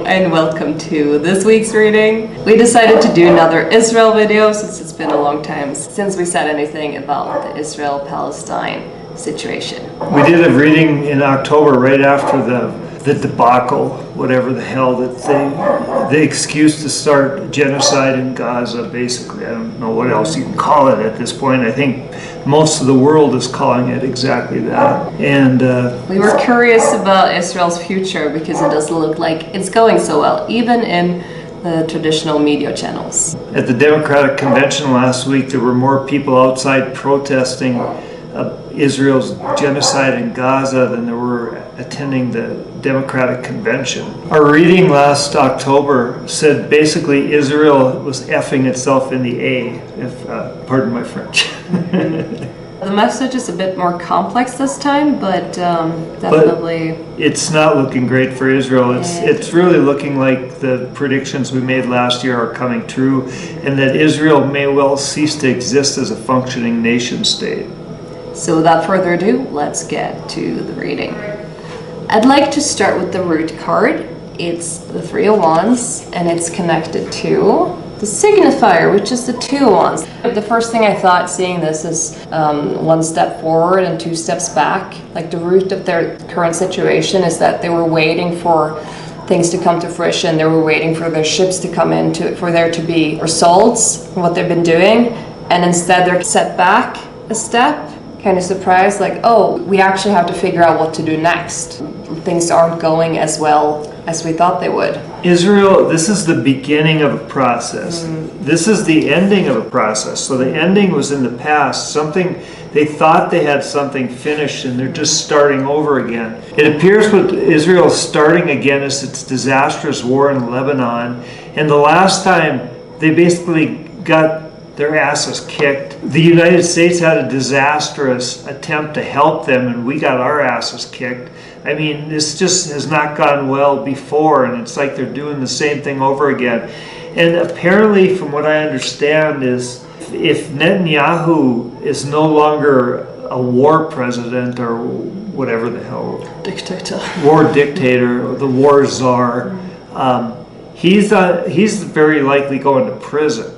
and welcome to this week's reading. We decided to do another Israel video since it's been a long time since we said anything about the Israel-Palestine situation. We did a reading in October right after the debacle, whatever the hell, that the excuse to start genocide in Gaza, basically. I don't know what else you can call it at this point. I think most of the world is calling it exactly that. And we were curious about Israel's future because it doesn't look like it's going so well, even in the traditional media channels. At the Democratic Convention last week, there were more people outside protesting Israel's genocide in Gaza than there were attending the Democratic Convention. Our reading last October said basically Israel was effing itself in the A, if pardon my French. The message is a bit more complex this time, but definitely... But it's not looking great for Israel. It's really looking like the predictions we made last year are coming true, and that Israel may well cease to exist as a functioning nation state. So without further ado, let's get to the reading. I'd like to start with the root card. It's the Three of Wands, and it's connected to the signifier, which is the Two of Wands. The first thing I thought seeing this is one step forward and two steps back. Like the root of their current situation is that they were waiting for things to come to fruition. They were waiting for their ships to come in, for there to be results from what they've been doing, and instead they're set back a step. Kind of surprised, like, oh, we actually have to figure out what to do next. Things aren't going as well as we thought they would. Israel, this is the beginning of a process. This is the ending of a process. So the ending was in the past. Something, they thought they had something finished and they're just starting over again. It appears what Israel is starting again is its disastrous war in Lebanon. And the last time they basically got their asses kicked. The United States had a disastrous attempt to help them and we got our asses kicked. I mean, this just has not gone well before, and it's like they're doing the same thing over again. And apparently, from what I understand, is if Netanyahu is no longer a war president or whatever the hell, war dictator, or the war czar, he's very likely going to prison.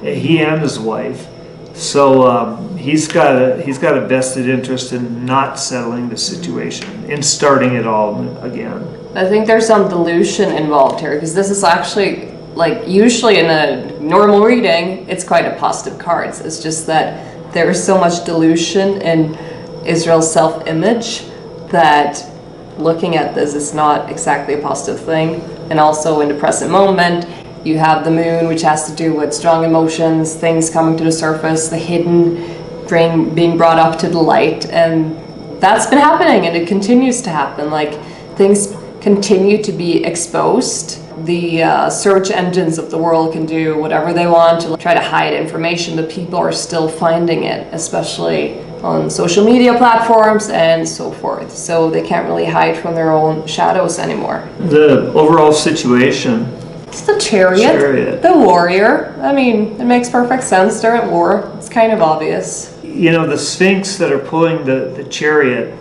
He and his wife, so he's got a vested interest in not settling the situation and starting it all again. I think there's some delusion involved here because this is actually, like, usually in a normal reading it's quite a positive cards. It's just that there is so much delusion in Israel's self-image that looking at this is not exactly a positive thing. And also in the present moment you have the moon, which has to do with strong emotions, things coming to the surface, the hidden being brought up to the light. And that's been happening and it continues to happen. Like, things continue to be exposed. The search engines of the world can do whatever they want to try to hide information, but people are still finding it, especially on social media platforms and so forth. So they can't really hide from their own shadows anymore. The overall situation, it's the chariot, the warrior. I mean, it makes perfect sense. They're at war. It's kind of obvious. You know, the sphinx that are pulling the chariot,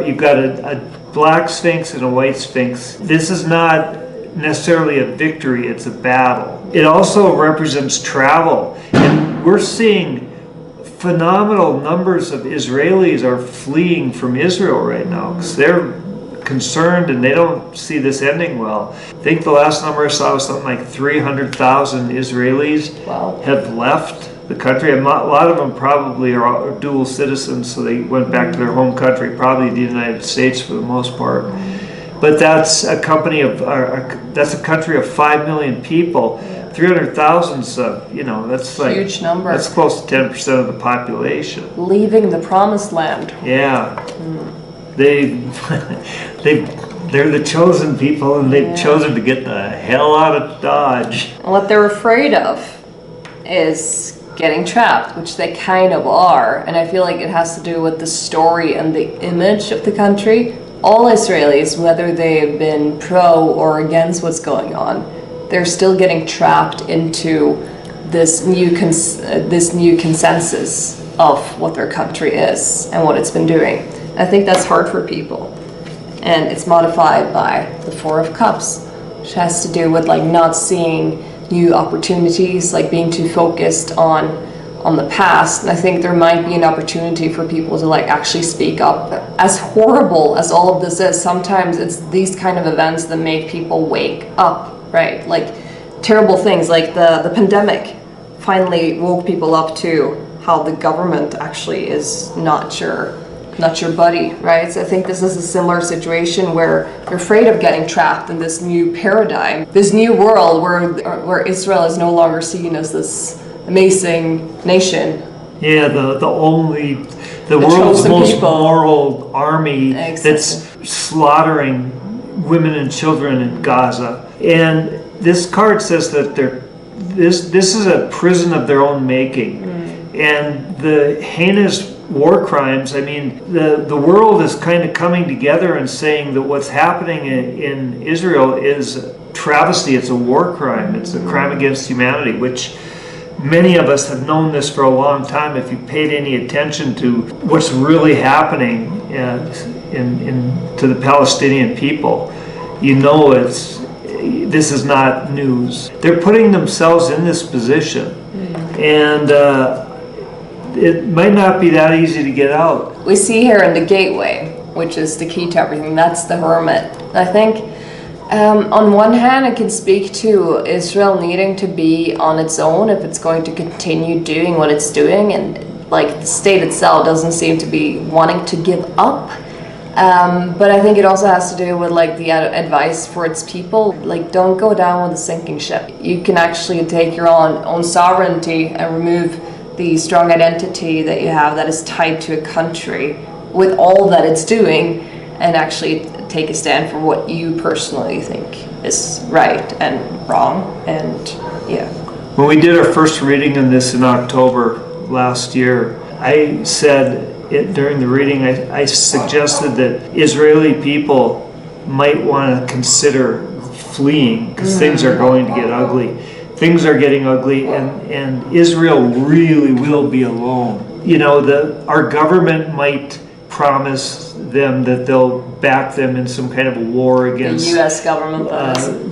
you've got a black sphinx and a white sphinx. This is not necessarily a victory, it's a battle. It also represents travel. And we're seeing phenomenal numbers of Israelis are fleeing from Israel right now because they're concerned and they don't see this ending well. I think the last number I saw was something like 300,000 Israelis have left the country. A lot of them probably are dual citizens, so they went back to their home country, probably the United States for the most part. But that's a country of 5 million people. 300,000's, that's like huge number. That's close to 10% of the population. Leaving the promised land. Yeah. They're the chosen people, and they've chosen to get the hell out of Dodge. What they're afraid of is getting trapped, which they kind of are. And I feel like it has to do with the story and the image of the country. All Israelis, whether they've been pro or against what's going on, they're still getting trapped into this new consensus of what their country is and what it's been doing. I think that's hard for people. And it's modified by the Four of Cups. which has to do with like not seeing new opportunities, like being too focused on the past. And I think there might be an opportunity for people to like actually speak up. As horrible as all of this is, sometimes it's these kind of events that make people wake up, right? Like terrible things like the pandemic finally woke people up to how the government actually is not your buddy, right? So I think this is a similar situation where you're afraid of getting trapped in this new paradigm, this new world where Israel is no longer seen as this amazing nation. Yeah, the world's most moral army that's slaughtering women and children in Gaza. And this card says that this is a prison of their own making. And the heinous war crimes, I mean, the world is kind of coming together and saying that what's happening in Israel is travesty, it's a war crime, it's a crime against humanity, which many of us have known this for a long time. If you paid any attention to what's really happening to the Palestinian people, you know this is not news. They're putting themselves in this position, and it might not be that easy to get out. We see here in the gateway, which is the key to everything, that's the hermit. I think on one hand, it can speak to Israel needing to be on its own if it's going to continue doing what it's doing, and like the state itself doesn't seem to be wanting to give up. But I think it also has to do with like the advice for its people, like don't go down with a sinking ship. You can actually take your own sovereignty and remove the strong identity that you have that is tied to a country with all that it's doing, and actually take a stand for what you personally think is right and wrong. And yeah. When we did our first reading on this in October last year, I said during the reading, I suggested that Israeli people might want to consider fleeing because things are going to get ugly. Things are getting ugly, and Israel really will be alone. You know, our government might promise them that they'll back them in some kind of a war against the U.S. government,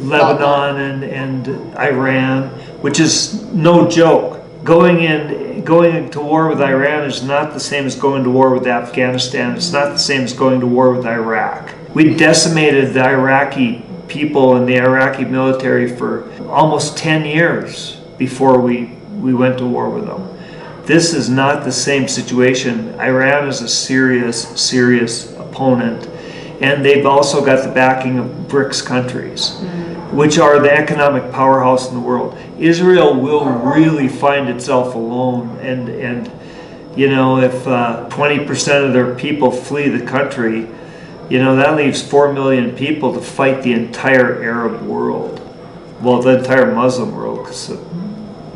Lebanon and Iran, which is no joke. Going into war with Iran is not the same as going to war with Afghanistan. It's not the same as going to war with Iraq. We decimated the Iraqi people and the Iraqi military for almost 10 years before we went to war with them. This is not the same situation. Iran is a serious opponent, and they've also got the backing of BRICS countries, which are the economic powerhouse in the world. Israel will really find itself alone, and you know, if 20% of their people flee the country, you know, that leaves 4 million people to fight the entire Arab world. Well, the entire Muslim world, because the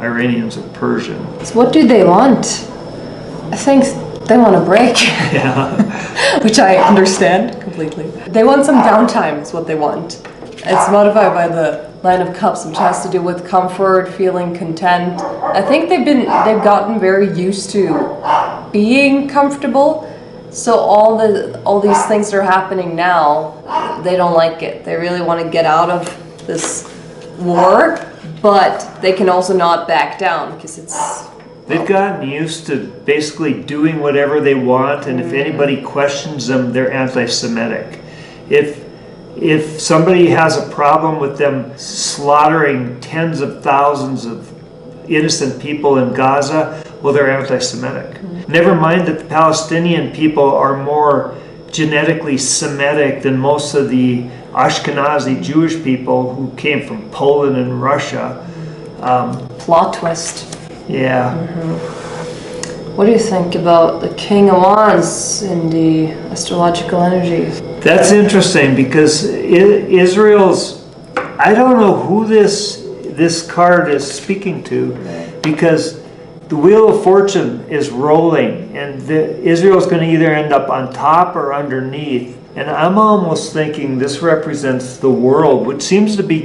Iranians are Persian. So what do they want? I think they want a break. Yeah. Which I understand completely. They want some downtime is what they want. It's modified by the Nine of Cups, which has to do with comfort, feeling content. I think they've gotten very used to being comfortable. So all these things that are happening now, they don't like it. They really want to get out of this war, but they can also not back down because it's... They've gotten used to basically doing whatever they want, and if anybody questions them, they're anti-Semitic. If somebody has a problem with them slaughtering tens of thousands of innocent people in Gaza, well, they're anti-Semitic. Never mind that the Palestinian people are more genetically Semitic than most of the Ashkenazi Jewish people who came from Poland and Russia. Plot twist. Yeah. What do you think about the King of Wands in the astrological energy? That's interesting because Israel's, I don't know who this card is speaking to, because the Wheel of Fortune is rolling, and Israel's going to either end up on top or underneath. And I'm almost thinking this represents the world, which seems to be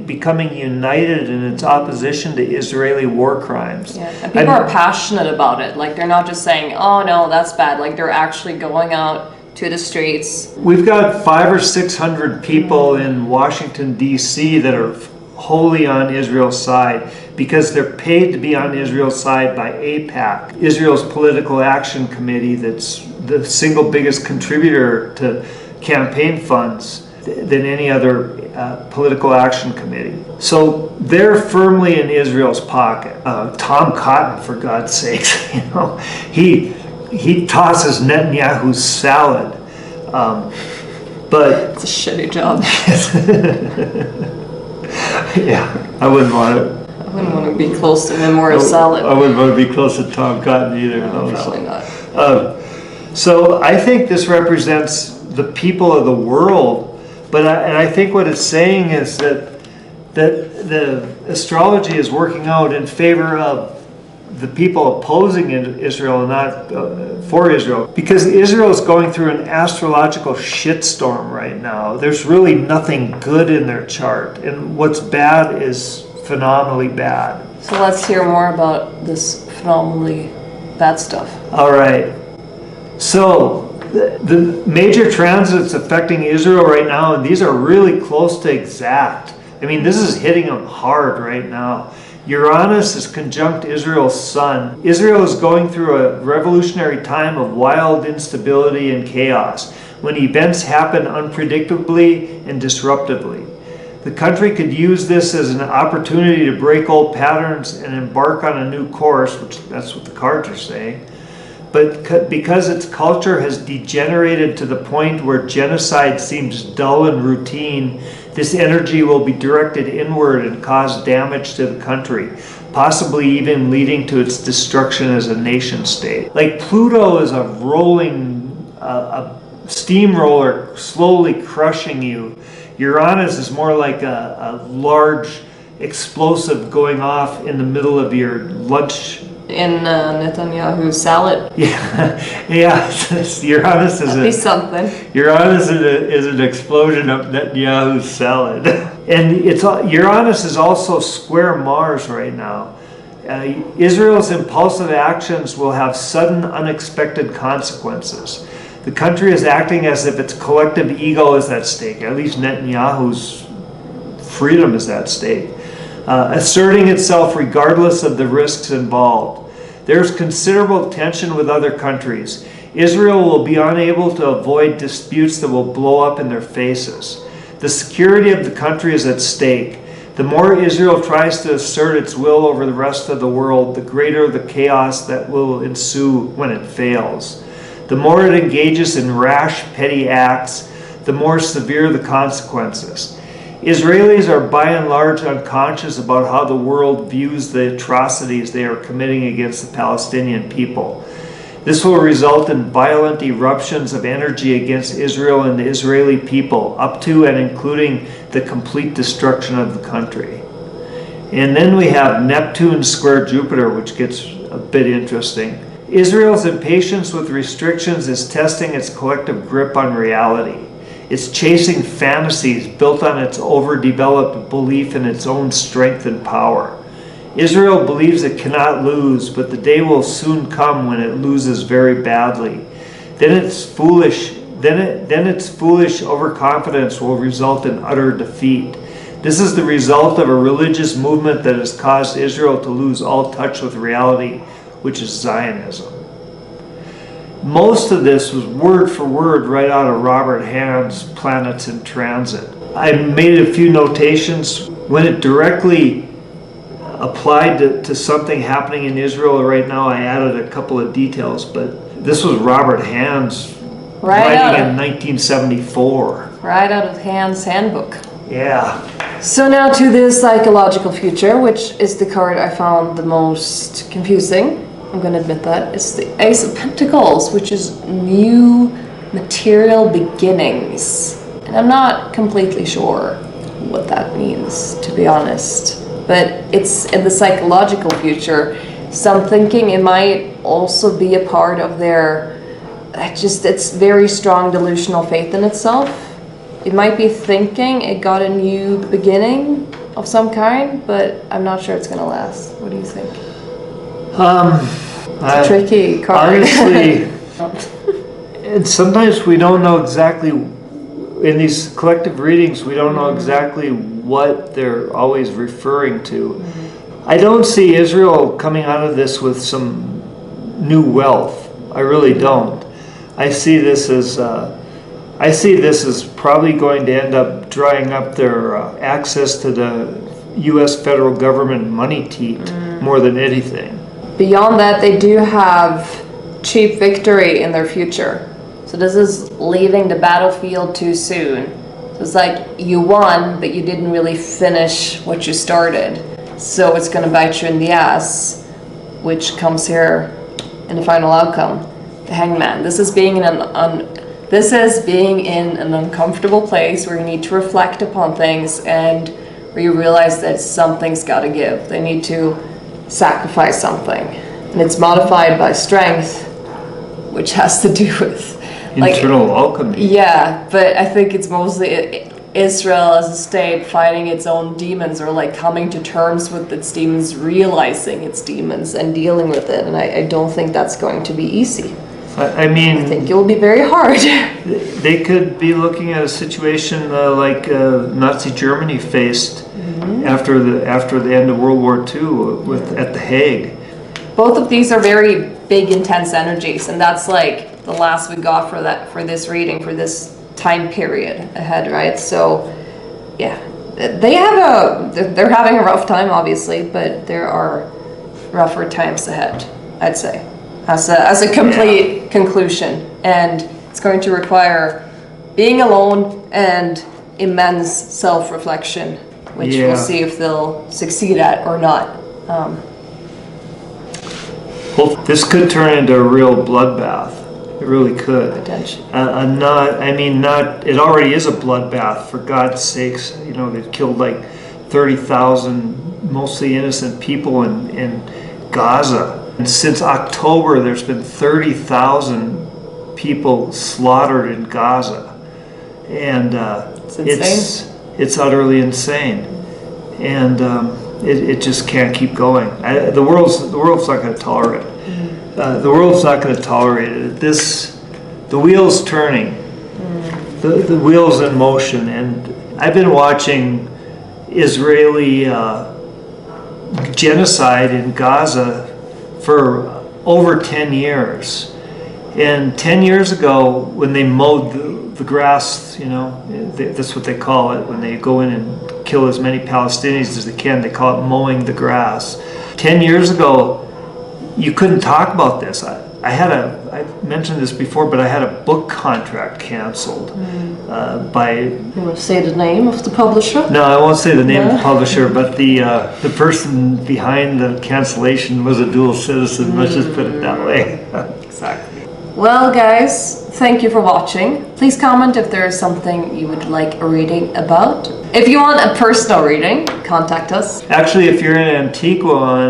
becoming united in its opposition to Israeli war crimes. Yeah, and people are passionate about it. Like, they're not just saying, oh no, that's bad. Like, they're actually going out to the streets. We've got 500 or 600 people in Washington, D.C. that are wholly on Israel's side because they're paid to be on Israel's side by AIPAC, Israel's Political Action Committee, that's the single biggest contributor to campaign funds than any other political action committee. So they're firmly in Israel's pocket. Tom Cotton, for God's sakes, you know, he tosses Netanyahu's salad. But it's a shitty job. Yeah, I wouldn't want it. I wouldn't want to be close to him or a salad. I wouldn't want to be close to Tom Cotton either. No, probably not. So I think this represents the people of the world, but I think what it's saying is that the astrology is working out in favor of the people opposing Israel and not for Israel, because Israel is going through an astrological shitstorm right now. There's really nothing good in their chart, and what's bad is phenomenally bad. So let's hear more about this phenomenally bad stuff. All right. So the major transits affecting Israel right now, and these are really close to exact. I mean, this is hitting them hard right now. Uranus is conjunct Israel's sun. Israel is going through a revolutionary time of wild instability and chaos, when events happen unpredictably and disruptively. The country could use this as an opportunity to break old patterns and embark on a new course, which that's what the cards are saying. But because its culture has degenerated to the point where genocide seems dull and routine, this energy will be directed inward and cause damage to the country, possibly even leading to its destruction as a nation state. Like Pluto is a rolling, a steamroller slowly crushing you. Uranus is more like a large explosive going off in the middle of your lunch. In Netanyahu's salad. Yeah. Uranus is something. Uranus is an explosion of Netanyahu's salad, and Uranus is also square Mars right now. Israel's impulsive actions will have sudden, unexpected consequences. The country is acting as if its collective ego is at stake. At least Netanyahu's freedom is at stake. Asserting itself regardless of the risks involved. There's considerable tension with other countries. Israel will be unable to avoid disputes that will blow up in their faces. The security of the country is at stake. The more Israel tries to assert its will over the rest of the world, the greater the chaos that will ensue when it fails. The more it engages in rash, petty acts, the more severe the consequences. Israelis are by and large unconscious about how the world views the atrocities they are committing against the Palestinian people. This will result in violent eruptions of energy against Israel and the Israeli people, up to and including the complete destruction of the country. And then we have Neptune square Jupiter, which gets a bit interesting. Israel's impatience with restrictions is testing its collective grip on reality. It's chasing fantasies built on its overdeveloped belief in its own strength and power. Israel believes it cannot lose, but the day will soon come when it loses very badly. Then its foolish overconfidence will result in utter defeat. This is the result of a religious movement that has caused Israel to lose all touch with reality, which is Zionism. Most of this was word for word right out of Robert Hand's Planets in Transit. I made a few notations. When it directly applied to something happening in Israel right now, I added a couple of details, but this was Robert Hand's writing in 1974. Right out of Hand's handbook. Yeah. So now to the psychological future, which is the card I found the most confusing. I'm going to admit that. It's the Ace of Pentacles, which is new material beginnings. And I'm not completely sure what that means, to be honest. But it's in the psychological future. So I'm thinking it might also be a part of their, it's very strong delusional faith in itself. It might be thinking it got a new beginning of some kind, but I'm not sure it's going to last. What do you think? It's a tricky card. Honestly, And sometimes we don't know exactly, in these collective readings, we don't know exactly what they're always referring to. I don't see Israel coming out of this with some new wealth. I really don't. I see this as probably going to end up drying up their access to the U.S. federal government money teat more than anything. Beyond that, they do have cheap victory in their future. So this is leaving the battlefield too soon. So it's like you won, but you didn't really finish what you started. So it's going to bite you in the ass, which comes here in the final outcome. The Hangman. This is being in an uncomfortable place where you need to reflect upon things and where you realize that something's got to give. They need to sacrifice something. And it's modified by strength, which has to do with internal alchemy. Yeah, but I think it's mostly Israel as a state fighting its own demons, or like coming to terms with its demons, realizing its demons and dealing with it. And I don't think that's going to be easy. I mean, I think it will be very hard. They could be looking at a situation like Nazi Germany faced after the end of World War II at The Hague. Both of these are very big, intense energies, and that's like the last we got for this reading, for this time period ahead, right? So, yeah, they're having a rough time, obviously, but there are rougher times ahead, I'd say, as a complete conclusion, and it's going to require being alone and immense self-reflection, which we'll see if they'll succeed at or not. Well, this could turn into a real bloodbath. It really could. Potentially. It already is a bloodbath, for God's sakes. You know, they've killed like 30,000 mostly innocent people in Gaza. And since October, there's been 30,000 people slaughtered in Gaza. And it's insane. It's utterly insane. And it just can't keep going. The world's not going to tolerate it. The world's not going to tolerate it. The wheel's turning. The wheel's in motion. And I've been watching Israeli genocide in Gaza for over 10 years. And 10 years ago, when they mowed the grass, you know, that's what they call it, when they go in and kill as many Palestinians as they can, they call it mowing the grass. 10 years ago, you couldn't talk about this. I've mentioned this before, but I had a book contract canceled by... You want to say the name of the publisher? No, I won't say the name of the publisher, but the person behind the cancellation was a dual citizen, let's just put it that way. Exactly. Well, guys, thank you for watching. Please comment if there is something you would like a reading about. If you want a personal reading, contact us. Actually, if you're in Antigua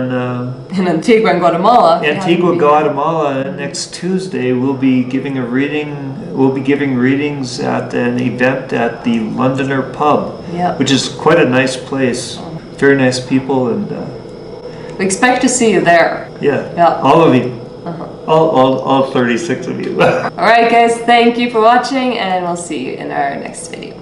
in Antigua and Guatemala. Guatemala, next Tuesday, we'll be giving a reading. We'll be giving readings at an event at the Londoner Pub, which is quite a nice place. Very nice people, and we expect to see you there. Yeah. All of you. All 36 of you. All right, guys. Thank you for watching, and we'll see you in our next video.